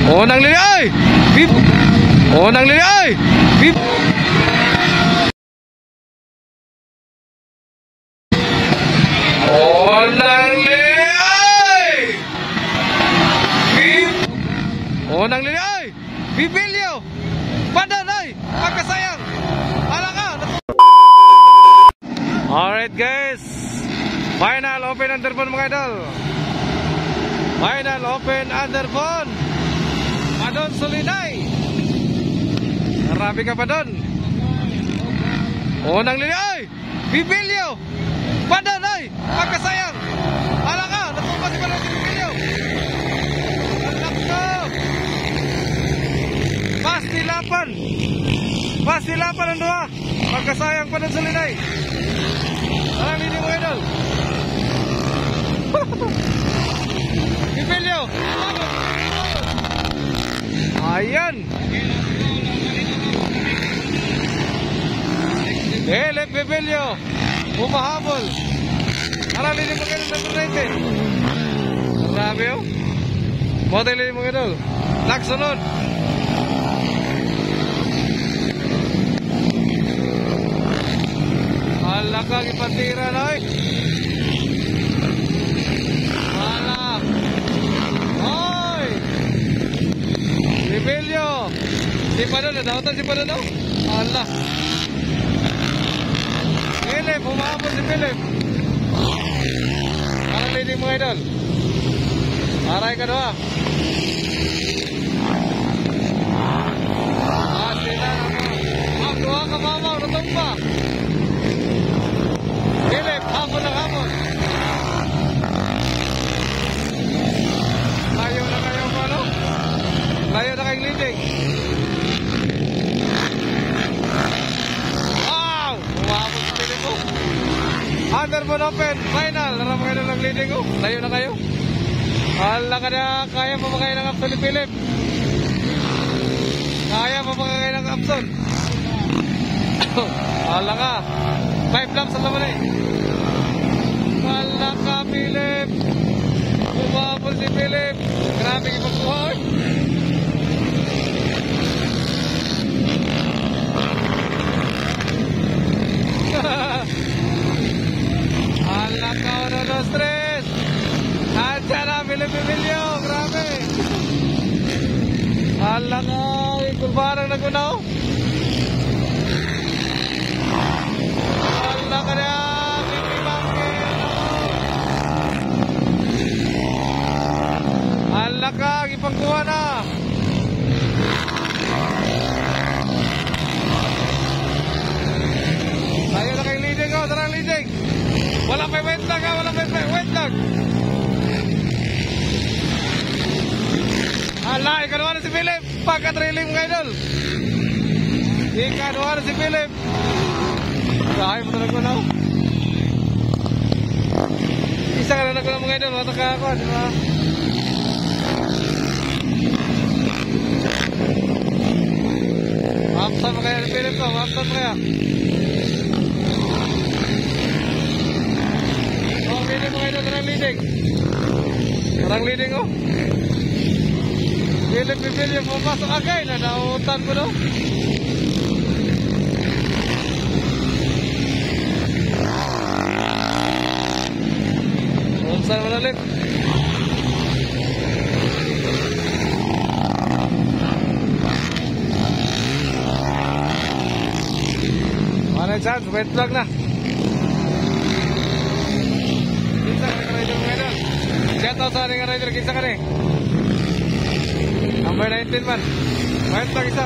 Oh, nang lili ay! Bip! Oh, nang lili ay! Bip! Oh, nang lili ay! Bip! Oh, nang lili ay! Bibilyo! Padan ay! Pagkasayang! Alaka! Alright guys! Final open underbone mga idol! Final open underbone! Padon Soliday! Marami ka pa doon! Oh, nang lili ay! Bibilyo! Padan ay! Pagkasayang! Alaka! Natupa si Padan si Bibilyo! Alaka! Pastilapan! Pastilapan ang dua! Pagkasayang Padon Soliday! Parang lini mo idol! Bibilyo! Ayan! Philip Bibilyo! Bumahabol! Parang lini mo idol number 19! Grabe oh! Motel lini mo idol! Nagsunod! Hala kang ipatira na eh! Hala! Hoy! Bibilyo! Si Panon, nadautan si Panon oh! Hala! Philip, humabot si Philip! Parang leading mga idol! Aray ka doon! Sila naman! Magduha ka mamaw, natumba! Philip, hapon ng hapon! Layo na kayo pa, no? Layo na kayong leading. Wow! Umabot sa Philip ko. Underbone open, final. Narama kayo ng leading ko. Layo na kayo. Hala ka na, kaya pa ba kayo ng Upson ni Philip? Kaya pa ba kayo ng Upson? Hala ka. 5 laps ang laman eh. Hala ka, Philip. Umabot si Philip. Grabe yung pagkuha eh. Hala ka, 1, 2, 3. Hansya na, Philip Bibilyo. Grabe. Hala ka, ikulbarang nagunaw. Hala ka na, hala ka, ipagkuha na. Tayo na kayong leading oh, sarang leading. Wala pa wait lang ha, wala pa wait lang. Hala, ikaduha na si Philip. Pagka-trailing mga idol. Ikaduha na si Philip. Sahay mo talaga na oh. Isa ka na nagulang mga idol, mataka ako, di ba? Mapsan mo kaya ni Philip ko, mapsan mo kaya. Oh, leading mga idol, sarang leading. Sarang leading oh. Philip Bibilyo pumasok agay na nautan ko no. Unsa man ulit. Mana chance, wet vlog na. Kita ka rider mga idol. Shout out sa ating rider, kita ka rin. Number 19 man. Wet vlog isa.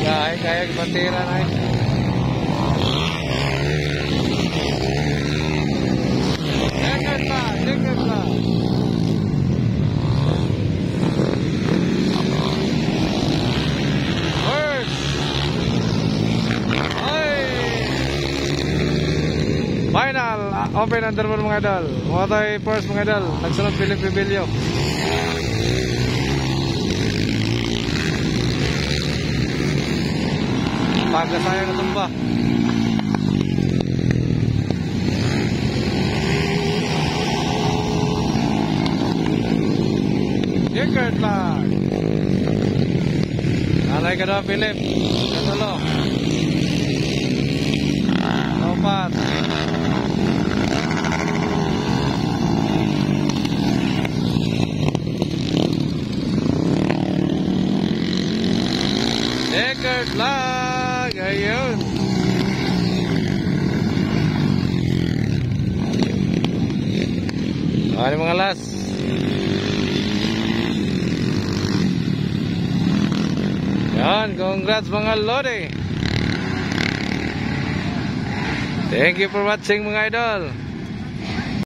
Kaya batera na eh. Dekat lah. Final, open underboard mga idol. Motoy first mga idol. Nagsunod Philip Rebelio. Pagka sayang natumba. Dekat lah. Alay ka daw Philip. Katulo. Opat. Dekat lah. Ayun. Ano mga last? Yan, congrats mga lodi. Thank you for watching mga idol.